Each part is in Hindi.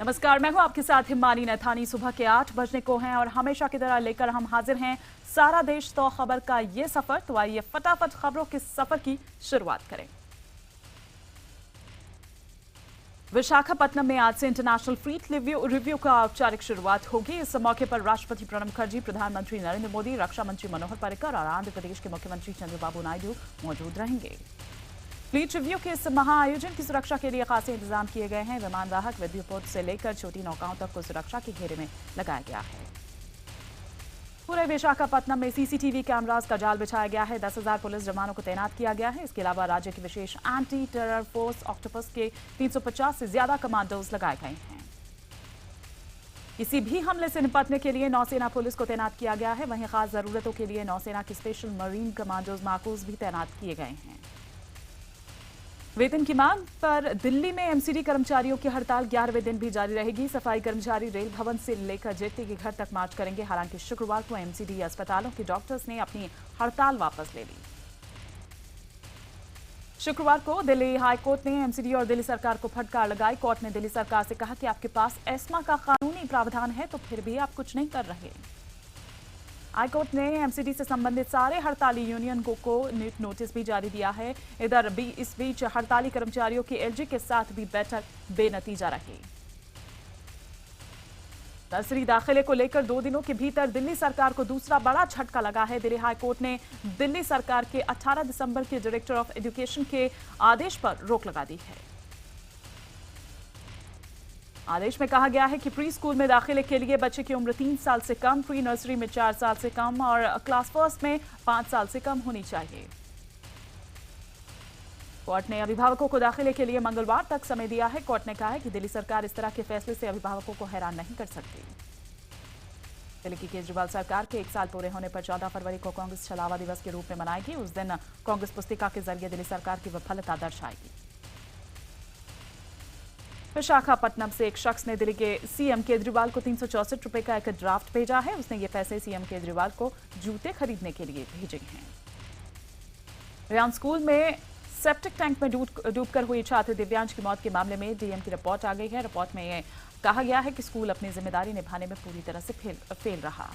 नमस्कार, मैं हूं आपके साथ हिमानी नैथानी। सुबह के 8 बजने को हैं और हमेशा की तरह लेकर हम हाजिर हैं सारा देश तो खबर का ये सफर। तो आइए फटाफट खबरों के सफर की शुरुआत करें। विशाखापत्तनम में आज से इंटरनेशनल फ्लीट रिव्यू का औपचारिक शुरुआत होगी। इस मौके पर राष्ट्रपति प्रणब मुखर्जी, प्रधानमंत्री नरेंद्र मोदी, रक्षा मंत्री मनोहर पर्रिकर और आंध्र प्रदेश के मुख्यमंत्री चंद्रबाबू नायडू मौजूद रहेंगे। फ्लीट रिव्यू के इस महाआयोजन की सुरक्षा के लिए खासे इंतजाम किए गए हैं। विमानवाहक विद्युतपोत से लेकर छोटी नौकाओं तक को सुरक्षा के घेरे में लगाया गया है। पूरे विशाखापत्तनम में सीसीटीवी कैमरास का जाल बिछाया गया है। 10,000 पुलिस जवानों को तैनात किया गया है। इसके अलावा राज्य की विशेष एंटी टेरर फोर्स ऑक्टोपस के 350 से ज्यादा कमांडोज लगाए गए हैं। किसी भी हमले से निपटने के लिए नौसेना पुलिस को तैनात किया गया है। वहीं खास जरूरतों के लिए नौसेना की स्पेशल मरीन कमांडोज माकूस भी तैनात किए गए हैं। वेतन की मांग पर दिल्ली में एमसीडी कर्मचारियों की हड़ताल 11वें दिन भी जारी रहेगी। सफाई कर्मचारी रेल भवन से लेकर जेटली के घर तक मार्च करेंगे। हालांकि शुक्रवार को एमसीडी अस्पतालों के डॉक्टर्स ने अपनी हड़ताल वापस ले ली। शुक्रवार को दिल्ली हाईकोर्ट ने एमसीडी और दिल्ली सरकार को फटकार लगाई। कोर्ट ने दिल्ली सरकार से कहा कि आपके पास एस्मा का कानूनी प्रावधान है तो फिर भी आप कुछ नहीं कर रहे। हाईकोर्ट ने एमसीडी से संबंधित सारे हड़ताली यूनियन को नोटिस भी जारी दिया है। इधर भी इस बीच हड़ताली कर्मचारियों की एलजी के साथ भी बैठक बेनतीजा रही। नर्सरी दाखिले को लेकर 2 दिनों के भीतर दिल्ली सरकार को दूसरा बड़ा झटका लगा है। दिल्ली हाईकोर्ट ने दिल्ली सरकार के 18 दिसंबर के डायरेक्टर ऑफ एजुकेशन के आदेश पर रोक लगा दी है। आदेश में कहा गया है कि प्री स्कूल में दाखिले के लिए बच्चे की उम्र 3 साल से कम, प्री नर्सरी में 4 साल से कम और क्लास फर्स्ट में 5 साल से कम होनी चाहिए। कोर्ट ने अभिभावकों को दाखिले के लिए मंगलवार तक समय दिया है। कोर्ट ने कहा है कि दिल्ली सरकार इस तरह के फैसले से अभिभावकों को हैरान नहीं कर सकती। दिल्ली की केजरीवाल सरकार के 1 साल पूरे होने पर 14 फरवरी को कांग्रेस छलावा दिवस के रूप में मनाएगी। उस दिन कांग्रेस पुस्तिका के जरिए दिल्ली सरकार की विफलता दर्शाएगी। विशाखापत्तनम से एक शख्स ने दिल्ली के सीएम केजरीवाल को 364 रुपए का एक ड्राफ्ट भेजा है। उसने ये पैसे सीएम केजरीवाल को जूते खरीदने के लिए भेजे हैं। रियान स्कूल में सेप्टिक टैंक में डूबकर हुई छात्र दिव्यांश की मौत के मामले में डीएम की रिपोर्ट आ गई है। रिपोर्ट में यह कहा गया है कि स्कूल अपनी जिम्मेदारी निभाने में पूरी तरह से फेल रहा।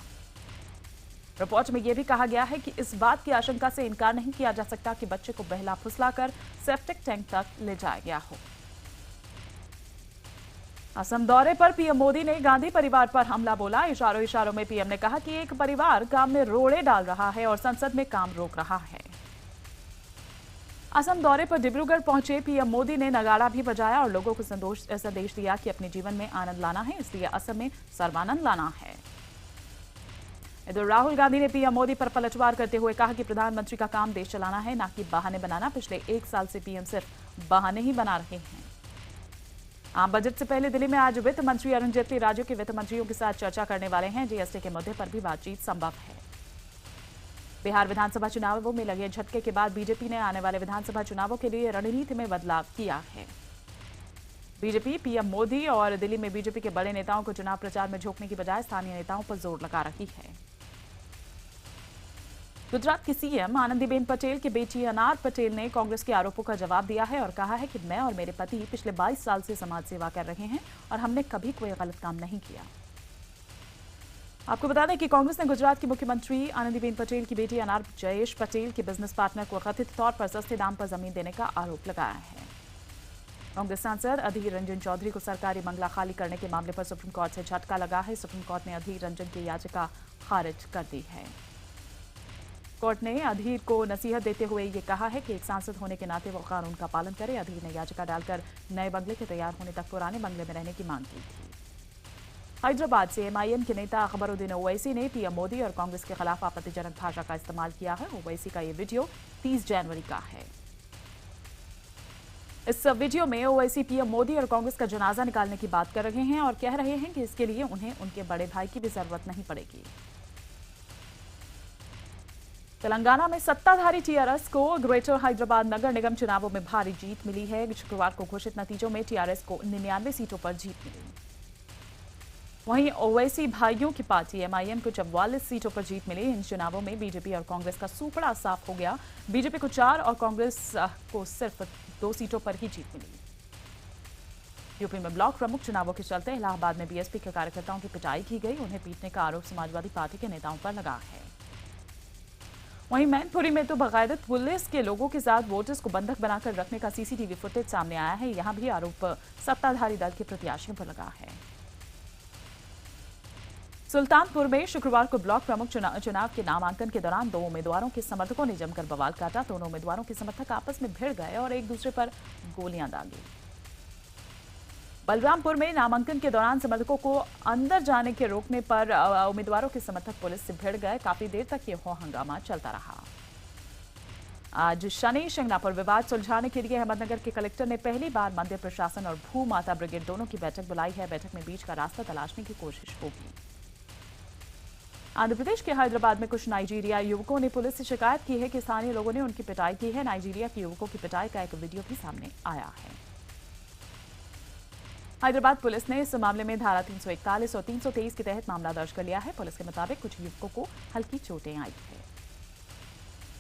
रिपोर्ट में यह भी कहा गया है कि इस बात की आशंका से इनकार नहीं किया जा सकता कि बच्चे को बहला फुसलाकर सेप्टिक टैंक तक ले जाया गया हो। असम दौरे पर पीएम मोदी ने गांधी परिवार पर हमला बोला। इशारों इशारों में पीएम ने कहा कि एक परिवार गांव में रोड़े डाल रहा है और संसद में काम रोक रहा है। असम दौरे पर डिब्रूगढ़ पहुंचे पीएम मोदी ने नगाड़ा भी बजाया और लोगों को संदेश दिया कि अपने जीवन में आनंद लाना है, इसलिए असम में सर्वानंद लाना है। इधर राहुल गांधी ने पीएम मोदी पर पलटवार करते हुए कहा कि प्रधानमंत्री का काम देश चलाना है, ना कि बहाने बनाना। पिछले 1 साल से पीएम सिर्फ बहाने ही बना रहे हैं। आम बजट से पहले दिल्ली में आज वित्त मंत्री अरुण जेटली राज्यों के वित्त मंत्रियों के साथ चर्चा करने वाले हैं। जीएसटी के मुद्दे पर भी बातचीत संभव है। बिहार विधानसभा चुनावों में लगे झटके के बाद बीजेपी ने आने वाले विधानसभा चुनावों के लिए रणनीति में बदलाव किया है। बीजेपी पीएम मोदी और दिल्ली में बीजेपी के बड़े नेताओं को चुनाव प्रचार में झोंकने की बजाय स्थानीय नेताओं पर जोर लगा रही है। गुजरात की सीएम आनंदीबेन पटेल की बेटी अनार पटेल ने कांग्रेस के आरोपों का जवाब दिया है और कहा है कि मैं और मेरे पति पिछले 22 साल से समाज सेवा कर रहे हैं और हमने कभी कोई गलत काम नहीं किया। आपको बता दें कि कांग्रेस ने गुजरात की मुख्यमंत्री आनंदीबेन पटेल की बेटी अनार जयेश पटेल के बिजनेस पार्टनर को कथित तौर पर सस्ते दाम पर जमीन देने का आरोप लगाया है। कांग्रेस सांसद अधीर रंजन चौधरी को सरकारी बंगला खाली करने के मामले पर सुप्रीम कोर्ट से झटका लगा है। सुप्रीम कोर्ट ने अधीर रंजन की याचिका खारिज कर दी है। कोर्ट ने अधीर को नसीहत देते हुए ये कहा है कि एक सांसद होने के नाते वो कानून का पालन करे। अधीर ने याचिका डालकर नए बंगले के तैयार होने तक पुराने बंगले में रहने की मांग की थी। हैदराबाद से एमआईएम के नेता अकबरुद्दीन ओवैसी ने पीएम मोदी और कांग्रेस के खिलाफ आपत्तिजनक भाषा का इस्तेमाल किया है। ओवैसी का ये वीडियो 30 जनवरी का है। इस वीडियो में ओवैसी पीएम मोदी और कांग्रेस का जनाजा निकालने की बात कर रहे हैं और कह रहे हैं कि इसके लिए उन्हें उनके बड़े भाई की भी जरूरत नहीं पड़ेगी। तेलंगाना में सत्ताधारी टीआरएस को ग्रेटर हैदराबाद नगर निगम चुनावों में भारी जीत मिली है। शुक्रवार को घोषित नतीजों में टीआरएस को 99 सीटों पर जीत मिली। वहीं ओवैसी भाइयों की पार्टी एमआईएम को 44 सीटों पर जीत मिली। इन चुनावों में बीजेपी और कांग्रेस का सूपड़ा साफ हो गया। बीजेपी को 4 और कांग्रेस को सिर्फ 2 सीटों पर ही जीत मिली। यूपी में ब्लॉक प्रमुख चुनावों के चलते इलाहाबाद में बीएसपी के कार्यकर्ताओं की पिटाई की गई। उन्हें पीटने का आरोप समाजवादी पार्टी के नेताओं पर लगा है। वहीं मैनपुरी में तो बाकायदा पुलिस के लोगों के साथ वोटर्स को बंधक बनाकर रखने का सीसीटीवी फुटेज सामने आया है। यहां भी आरोप सत्ताधारी दल के प्रत्याशियों पर लगा है। सुल्तानपुर में शुक्रवार को ब्लॉक प्रमुख चुनाव के नामांकन के दौरान दो उम्मीदवारों के समर्थकों ने जमकर बवाल काटा। दोनों उम्मीदवारों के समर्थक आपस में भिड़ गए और एक दूसरे पर गोलियां दागी। बलरामपुर में नामांकन के दौरान समर्थकों को अंदर जाने के रोकने पर उम्मीदवारों के समर्थक पुलिस से भिड़ गए। काफी देर तक ये हंगामा चलता रहा। आज शनि शिंगणापुर विवाद सुलझाने के लिए अहमदनगर के कलेक्टर ने पहली बार मंदिर प्रशासन और भू माता ब्रिगेड दोनों की बैठक बुलाई है। बैठक में बीच का रास्ता तलाशने की कोशिश होगी। आंध्र प्रदेश के हैदराबाद में कुछ नाइजीरिया युवकों ने पुलिस से शिकायत की है कि स्थानीय लोगों ने उनकी पिटाई की है। नाइजीरिया के युवकों की पिटाई का एक वीडियो भी सामने आया है। हैदराबाद पुलिस ने इस मामले में धारा 341 और 323 के तहत मामला दर्ज कर लिया है। पुलिस के मुताबिक कुछ युवकों को हल्की चोटें आई है।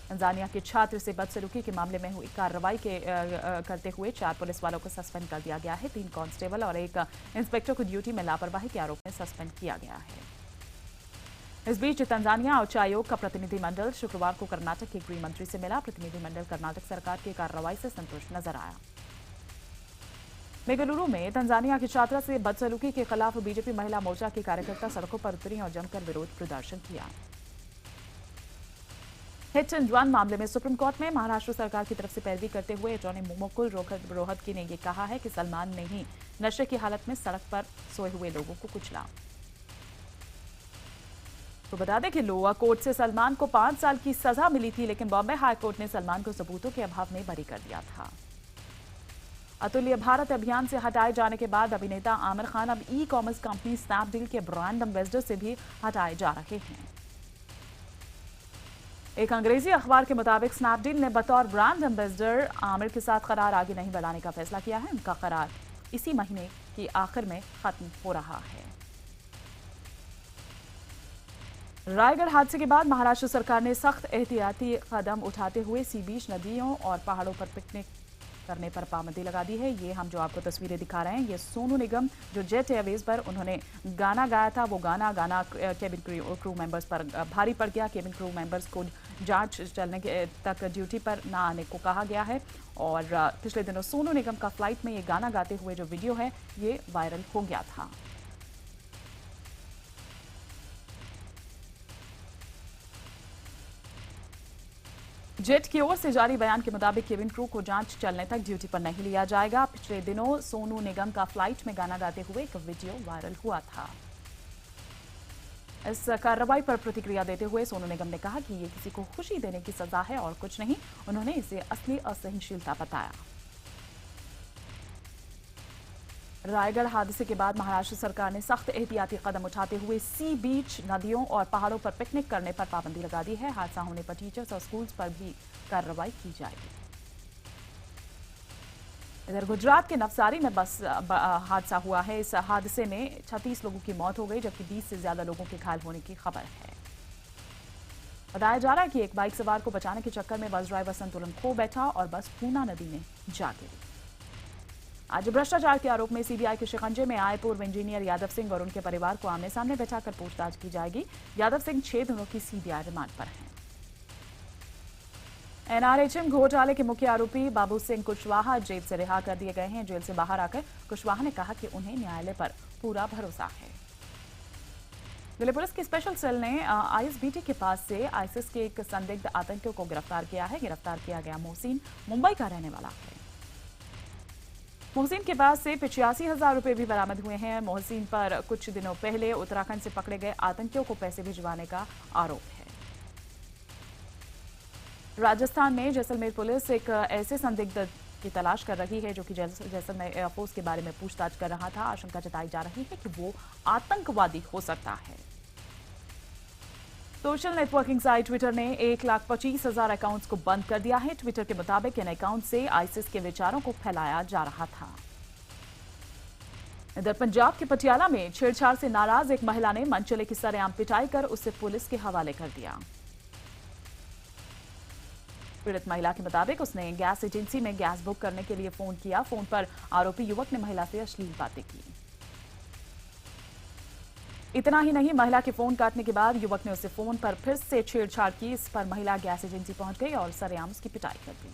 तंजानिया के छात्र से बदसलूकी के मामले में हुई कार्रवाई करते हुए 4 पुलिस वालों को सस्पेंड कर दिया गया है। 3 कांस्टेबल और 1 इंस्पेक्टर को ड्यूटी में लापरवाही के आरोप में सस्पेंड किया गया है। इस बीच तंजानिया उच्च आयोग का प्रतिनिधिमंडल शुक्रवार को कर्नाटक के गृह मंत्री से मिला। प्रतिनिधिमंडल कर्नाटक सरकार की कार्रवाई से संतुष्ट नजर आया। बेंगलुरु में तंजानिया की छात्रा से बदसलूकी के खिलाफ बीजेपी महिला मोर्चा के कार्यकर्ता सड़कों पर उतरी और जमकर विरोध प्रदर्शन किया। हिट एंड रन मामले में सुप्रीम कोर्ट में महाराष्ट्र सरकार की तरफ से पैरवी करते हुए अटॉर्नी मुकुल रोहतगी ने यह कहा है कि सलमान ने ही नशे की हालत में सड़क पर सोए हुए लोगों को कुचला। तो बता दें कि लोअर कोर्ट से सलमान को 5 साल की सजा मिली थी, लेकिन बॉम्बे हाई कोर्ट ने सलमान को सबूतों के अभाव में बरी कर दिया था। अतुल्य भारत अभियान से हटाए जाने के बाद अभिनेता आमिर खान अब ई कॉमर्स कंपनी स्नैपडील के ब्रांड एम्बेसडर से भी हटाए जा रहे हैं। एक अंग्रेजी अखबार के मुताबिक स्नैपडील ने बतौर ब्रांड एम्बेसडर आमिर के साथ करार आगे नहीं बढ़ाने का फैसला किया है। उनका करार इसी महीने की आखिर में खत्म हो रहा है। रायगढ़ हादसे के बाद महाराष्ट्र सरकार ने सख्त एहतियाती कदम उठाते हुए सी बीच, नदियों और पहाड़ों पर पिकनिक करने पर पाबंदी लगा दी है। ये हम जो आपको तस्वीरें दिखा रहे हैं, ये सोनू निगम जो जेट एयरवेज पर उन्होंने गाना गाया था, वो गाना केबिन क्रू मेंबर्स पर भारी पड़ गया। केबिन क्रू मेंबर्स को जांच चलने के तक ड्यूटी पर ना आने को कहा गया है। और पिछले दिनों सोनू निगम का फ्लाइट में ये गाना गाते हुए जो वीडियो है, ये वायरल हो गया था। जेट की ओर से जारी बयान के मुताबिक केबिन क्रू को जांच चलने तक ड्यूटी पर नहीं लिया जाएगा। पिछले दिनों सोनू निगम का फ्लाइट में गाना गाते हुए एक वीडियो वायरल हुआ था। इस कार्रवाई पर प्रतिक्रिया देते हुए सोनू निगम ने कहा कि ये किसी को खुशी देने की सजा है और कुछ नहीं। उन्होंने इसे असली असहनशीलता बताया। रायगढ़ हादसे के बाद महाराष्ट्र सरकार ने सख्त एहतियाती कदम उठाते हुए सी बीच, नदियों और पहाड़ों पर पिकनिक करने पर पाबंदी लगा दी है। हादसा होने पर टीचर्स और स्कूल्स पर भी कार्रवाई की जाएगी। इधर गुजरात के नवसारी में बस हादसा हुआ है। इस हादसे में 36 लोगों की मौत हो गई, जबकि 20 से ज्यादा लोगों के घायल होने की खबर है। बताया जा रहा है कि एक बाइक सवार को बचाने के चक्कर में बस ड्राइवर संतुलन खो बैठा और बस पूना नदी में जा गिरी। आज भ्रष्टाचार के आरोप में सीबीआई के शिकंजे में आए पूर्व इंजीनियर यादव सिंह और उनके परिवार को आमने सामने बैठाकर पूछताछ की जाएगी। यादव सिंह 6 दिनों की सीबीआई रिमांड पर हैं। एनआरएचएम घोटाले के मुख्य आरोपी बाबू सिंह कुशवाहा जेल से रिहा कर दिए गए हैं। जेल से बाहर आकर कुशवाहा ने कहा कि उन्हें न्यायालय पर पूरा भरोसा है। दिल्ली पुलिस की स्पेशल सेल ने आईएसबीटी के पास से आईसिस के एक संदिग्ध आतंकियों को गिरफ्तार किया है। गिरफ्तार किया गया मोहसिन मुंबई का रहने वाला है। मोहसिन के पास से 85,000 रुपए भी बरामद हुए हैं। मोहसिन पर कुछ दिनों पहले उत्तराखंड से पकड़े गए आतंकियों को पैसे भिजवाने का आरोप है। राजस्थान में जैसलमेर पुलिस एक ऐसे संदिग्ध की तलाश कर रही है जो कि जैसलमेर एयरफोर्स के बारे में पूछताछ कर रहा था। आशंका जताई जा रही है कि वो आतंकवादी हो सकता है। सोशल नेटवर्किंग साइट ट्विटर ने 1,25,000 अकाउंट्स को बंद कर दिया है। ट्विटर के मुताबिक इन अकाउंट से आईसिस के विचारों को फैलाया जा रहा था। इधर पंजाब के पटियाला में छेड़छाड़ से नाराज एक महिला ने मनचले की सरेआम पिटाई कर उसे पुलिस के हवाले कर दिया। पीड़ित महिला के मुताबिक उसने गैस एजेंसी में गैस बुक करने के लिए फोन किया। फोन पर आरोपी युवक ने महिला से अश्लील बातें की। इतना ही नहीं, महिला के फोन काटने के बाद युवक ने उसे फोन पर फिर से छेड़छाड़ की। इस पर महिला गैस एजेंसी पहुंच गई और सरेआम उसकी पिटाई कर दी।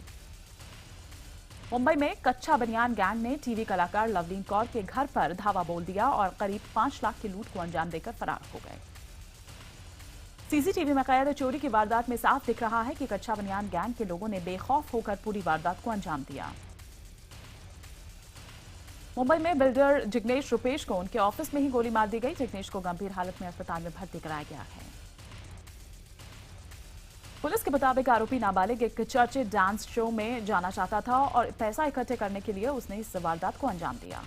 मुंबई में कच्चा बनियान गैंग ने टीवी कलाकार लवलीन कौर के घर पर धावा बोल दिया और करीब 5 लाख की लूट को अंजाम देकर फरार हो गए। सीसीटीवी में कैद चोरी की वारदात में साफ दिख रहा है कि कच्चा बनियान गैंग के लोगों ने बेखौफ होकर पूरी वारदात को अंजाम दिया। मुंबई में बिल्डर जिग्नेश रुपेश को उनके ऑफिस में ही गोली मार दी गई। जिग्नेश को गंभीर हालत में अस्पताल में भर्ती कराया गया है। पुलिस के मुताबिक आरोपी नाबालिग एक चर्चित डांस शो में जाना चाहता था और पैसा इकट्ठे करने के लिए उसने इस वारदात को अंजाम दिया।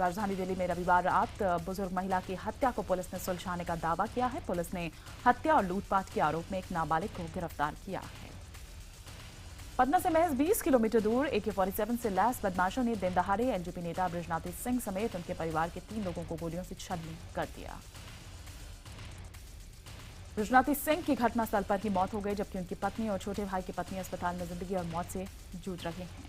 राजधानी दिल्ली में रविवार रात बुजुर्ग महिला की हत्या को पुलिस ने सुलझाने का दावा किया है। पुलिस ने हत्या और लूटपाट के आरोप में एक नाबालिग को गिरफ्तार किया है। पटना से महज 20 किलोमीटर दूर AK-47 से लैस बदमाशों ने दिन दहाड़े एलजेपी नेता बृजनाथ सिंह समेत उनके परिवार के 3 लोगों को गोलियों से छलनी कर दिया। बृजनाथ सिंह की घटनास्थल पर ही मौत हो गई, जबकि उनकी पत्नी और छोटे भाई की पत्नी अस्पताल में जिंदगी और मौत से जूझ रहे हैं।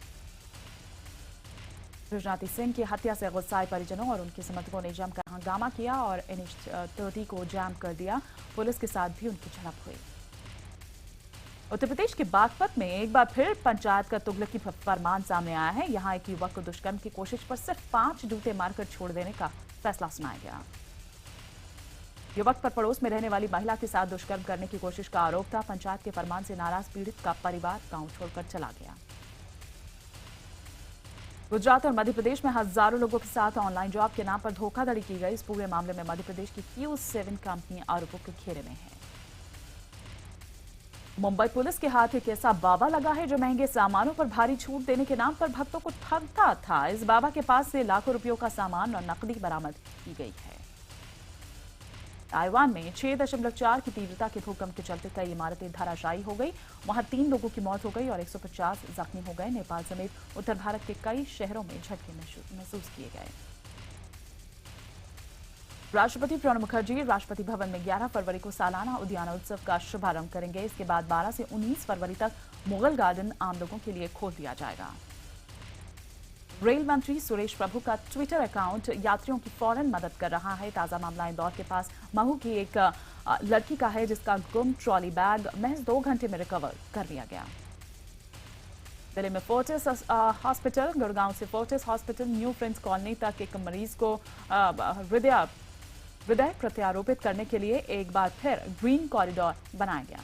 बृजनाथ सिंह की हत्या से गुस्साए परिजनों और उनके समर्थकों ने जमकर हंगामा किया और NH-30 को जाम कर दिया। पुलिस के साथ भी उनकी झड़प हुई। उत्तर प्रदेश के बागपत में एक बार फिर पंचायत का तुगलकी फरमान सामने आया है। यहां एक युवक को दुष्कर्म की कोशिश पर सिर्फ 5 जूते मारकर छोड़ देने का फैसला सुनाया गया। युवक पर पड़ोस में रहने वाली महिला के साथ दुष्कर्म करने की कोशिश का आरोप था। पंचायत के फरमान से नाराज पीड़ित का परिवार गांव छोड़कर चला गया। गुजरात और मध्य प्रदेश में हजारों लोगों के साथ ऑनलाइन जॉब के नाम पर धोखाधड़ी की गई। इस पूरे मामले में मध्य प्रदेश की Q7 कंपनी आरोपों के घेरे में है। मुंबई पुलिस के हाथ एक ऐसा बाबा लगा है जो महंगे सामानों पर भारी छूट देने के नाम पर भक्तों को ठगता था। इस बाबा के पास से लाखों रुपयों का सामान और नकदी बरामद की गई है। ताइवान में 6.4 की तीव्रता के भूकंप के चलते कई इमारतें धराशायी हो गई। वहां 3 लोगों की मौत हो गई और 150 जख्मी हो गए। नेपाल समेत उत्तर भारत के कई शहरों में झटके महसूस किए गए। राष्ट्रपति प्रणब मुखर्जी राष्ट्रपति भवन में 11 फरवरी को सालाना उद्यानोत्सव का शुभारंभ करेंगे। इसके बाद 12 से 19 फरवरी तक मुगल गार्डन आम लोगों के लिए खोल दिया जाएगा। रेल मंत्री सुरेश प्रभु का ट्विटर अकाउंट यात्रियों की फौरन मदद कर रहा है। ताजा मामला इंदौर के पास महू की एक लड़की का है, जिसका गुम ट्रॉली बैग महज 2 घंटे में रिकवर कर लिया गया। दिल्ली में फोर्टिस हॉस्पिटल, गुड़गांव से Fortis hospital new friends colony तक एक मरीज को हृदय प्रत्यारोपित करने के लिए एक बार फिर ग्रीन कॉरिडोर बनाया गया।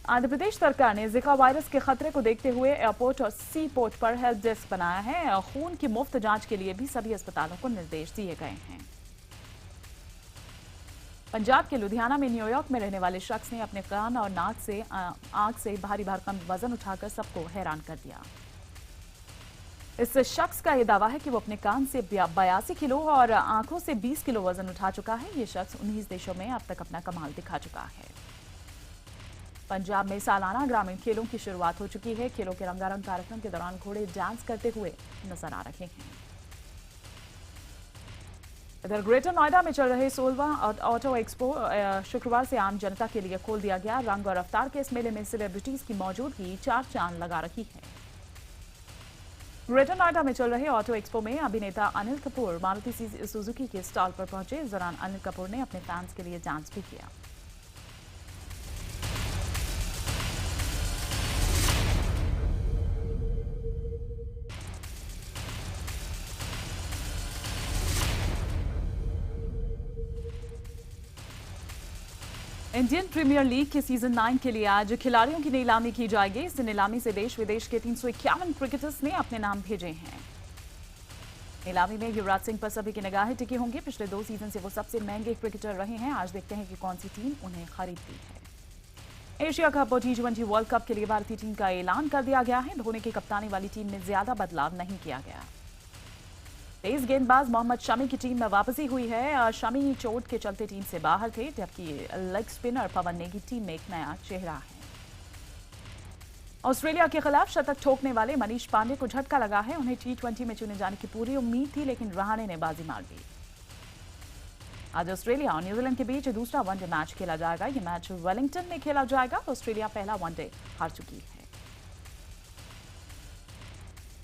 आंध्र प्रदेश सरकार ने जिका वायरस के खतरे को देखते हुए एयरपोर्ट और सी पोर्ट पर हेल्प डेस्क बनाया है। खून की मुफ्त जांच के लिए भी सभी अस्पतालों को निर्देश दिए गए हैं। पंजाब के लुधियाना में न्यूयॉर्क में रहने वाले शख्स ने अपने कान और आंख से भारी भरकम वजन उठाकर सबको हैरान कर दिया। इस शख्स का यह दावा है कि वो अपने कान से 82 किलो और आंखों से 20 किलो वजन उठा चुका है। ये शख्स 19 देशों में अब तक अपना कमाल दिखा चुका है। पंजाब में सालाना ग्रामीण खेलों की शुरुआत हो चुकी है। खेलों के रंगारंग कार्यक्रम के दौरान घोड़े डांस करते हुए नजर आ रहे हैं। इधर ग्रेटर नोएडा में चल रहे 16वां ऑटो एक्सपो शुक्रवार से आम जनता के लिए खोल दिया गया। रंग और रफ्तार के इस मेले में सेलिब्रिटीज की मौजूदगी 4 चांद लगा रही है। ग्रेटर नोएडा में चल रहे ऑटो एक्सपो में अभिनेता अनिल कपूर मारुति सुजुकी के स्टॉल पर पहुंचे। इस दौरान अनिल कपूर ने अपने फैंस के लिए डांस भी किया। इंडियन प्रीमियर लीग के सीजन 9 के लिए आज खिलाड़ियों की नीलामी की जाएगी। इस नीलामी से देश विदेश के 351 क्रिकेटर्स ने अपने नाम भेजे हैं। नीलामी में युवराज सिंह पर सभी की निगाहें टिकी होंगी। पिछले 2 सीजन से वो सबसे महंगे क्रिकेटर रहे हैं। आज देखते हैं कि कौन सी टीम उन्हें खरीदती है। एशिया कप और T20 वर्ल्ड कप के लिए भारतीय टीम का ऐलान कर दिया गया है। धोनी की कप्तानी वाली टीम में ज्यादा बदलाव नहीं किया गया। तेज गेंदबाज मोहम्मद शमी की टीम में वापसी हुई है। शमी चोट के चलते टीम से बाहर थे, जबकि लेग स्पिनर पवन नेगी टीम में एक नया चेहरा है। ऑस्ट्रेलिया के खिलाफ शतक ठोकने वाले मनीष पांडे को झटका लगा है। उन्हें T20 में चुने जाने की पूरी उम्मीद थी, लेकिन रहाणे ने बाजी मार दी। आज ऑस्ट्रेलिया और न्यूजीलैंड के बीच दूसरा वनडे मैच खेला जाएगा। ये मैच वेलिंगटन में खेला जाएगा। ऑस्ट्रेलिया पहला वनडे हार चुकी है।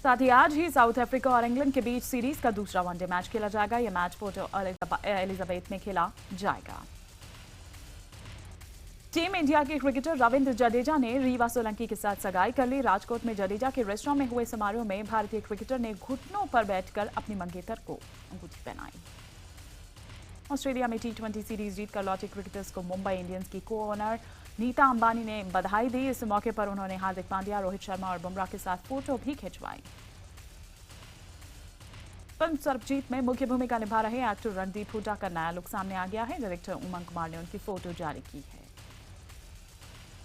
साथ ही आज ही साउथ अफ्रीका और इंग्लैंड के बीच सीरीज का दूसरा वनडे मैच खेला जाएगा। यह मैच पोर्ट एलिजाबेथ में खेला जाएगा। टीम इंडिया के क्रिकेटर रविंद्र जडेजा ने रीवा सोलंकी के साथ सगाई कर ली। राजकोट में जडेजा के रेस्टोरेंट में हुए समारोह में भारतीय क्रिकेटर ने घुटनों पर बैठकर अपनी मंगेतर को अंगूठी पहनाई। ऑस्ट्रेलिया में T20 सीरीज जीतकर लौटे क्रिकेटर्स को मुंबई इंडियंस की को ओनर नीता अंबानी ने बधाई दी। इस मौके पर उन्होंने हार्दिक पांड्या, रोहित शर्मा और बुमराह के साथ फोटो भी खिंचवाई। फिल्म सरबजीत में मुख्य भूमिका निभा रहे एक्टर रणदीप हुड्डा का नया लुक सामने आ गया है। डायरेक्टर उमंग कुमार ने उनकी फोटो जारी की है।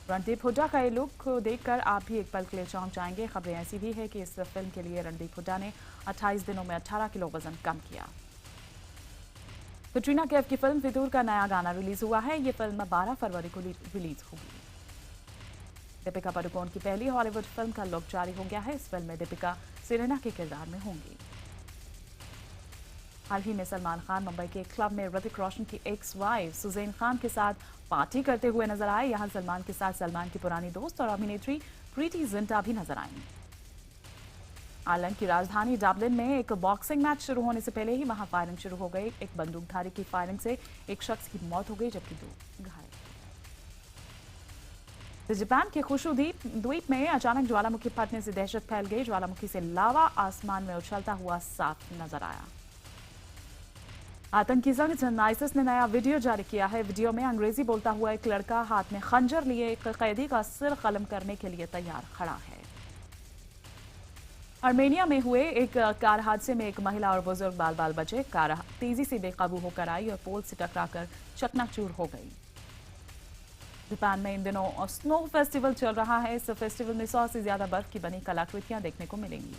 रणदीप हुड्डा का ये लुक देखकर आप भी एक पल के लिए चौंक जाएंगे। खबरें ऐसी भी है कि इस फिल्म के लिए रणदीप हुड्डा ने 28 दिनों में 18 किलो वजन कम किया। कटरीना कैफ की फिल्म फितूर का नया गाना रिलीज हुआ है। ये फिल्म 12 फरवरी को रिलीज होगी। दीपिका पादुकोण की पहली हॉलीवुड फिल्म का लुक जारी हो गया है। इस फिल्म में दीपिका सेरेना के किरदार में होंगी। हाल ही में सलमान खान मुंबई के एक क्लब में ऋतिक रोशन की एक्स वाइफ सुजैन खान के साथ पार्टी करते हुए नजर आए। यहां सलमान के साथ सलमान की पुरानी दोस्त और अभिनेत्री प्रीति जिंटा भी नजर आईं। आयरलैंड की राजधानी डबलिन में एक बॉक्सिंग मैच शुरू होने से पहले ही वहां फायरिंग शुरू हो गई। एक बंदूकधारी की फायरिंग से एक शख्स की मौत हो गई जबकि 2 घायल। तो जापान के खुशु द्वीप में अचानक ज्वालामुखी फटने से दहशत फैल गई। ज्वालामुखी से लावा आसमान में उछलता हुआ साफ नजर आया। आतंकी संगठन आईएसआईएस ने नया वीडियो जारी किया है। वीडियो में अंग्रेजी बोलता हुआ एक लड़का हाथ में खंजर लिए एक कैदी का सिर कलम करने के लिए तैयार खड़ा है। आर्मेनिया में हुए एक कार हादसे में एक महिला और बुजुर्ग बाल बाल बचे। कार तेजी से बेकाबू होकर आई और पोल से टकराकर चकनाचूर हो गई। जापान में इन दिनों स्नो फेस्टिवल चल रहा है। इस फेस्टिवल में 100 से ज्यादा बर्फ की बनी कलाकृतियां देखने को मिलेंगी।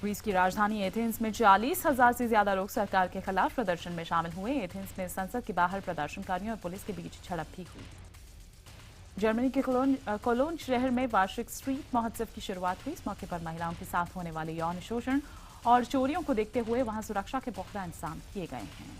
ग्रीस की राजधानी एथेंस में 40,000 से ज्यादा लोग सरकार के खिलाफ प्रदर्शन में शामिल हुए। एथेंस में संसद के बाहर प्रदर्शनकारियों और पुलिस के बीच झड़प भी हुई। जर्मनी के कोलोन शहर में वार्षिक स्ट्रीट महोत्सव की शुरुआत हुई। इस मौके पर महिलाओं के साथ होने वाले यौन शोषण और चोरियों को देखते हुए वहां सुरक्षा के पुख्ता इंतजाम किए गए हैं।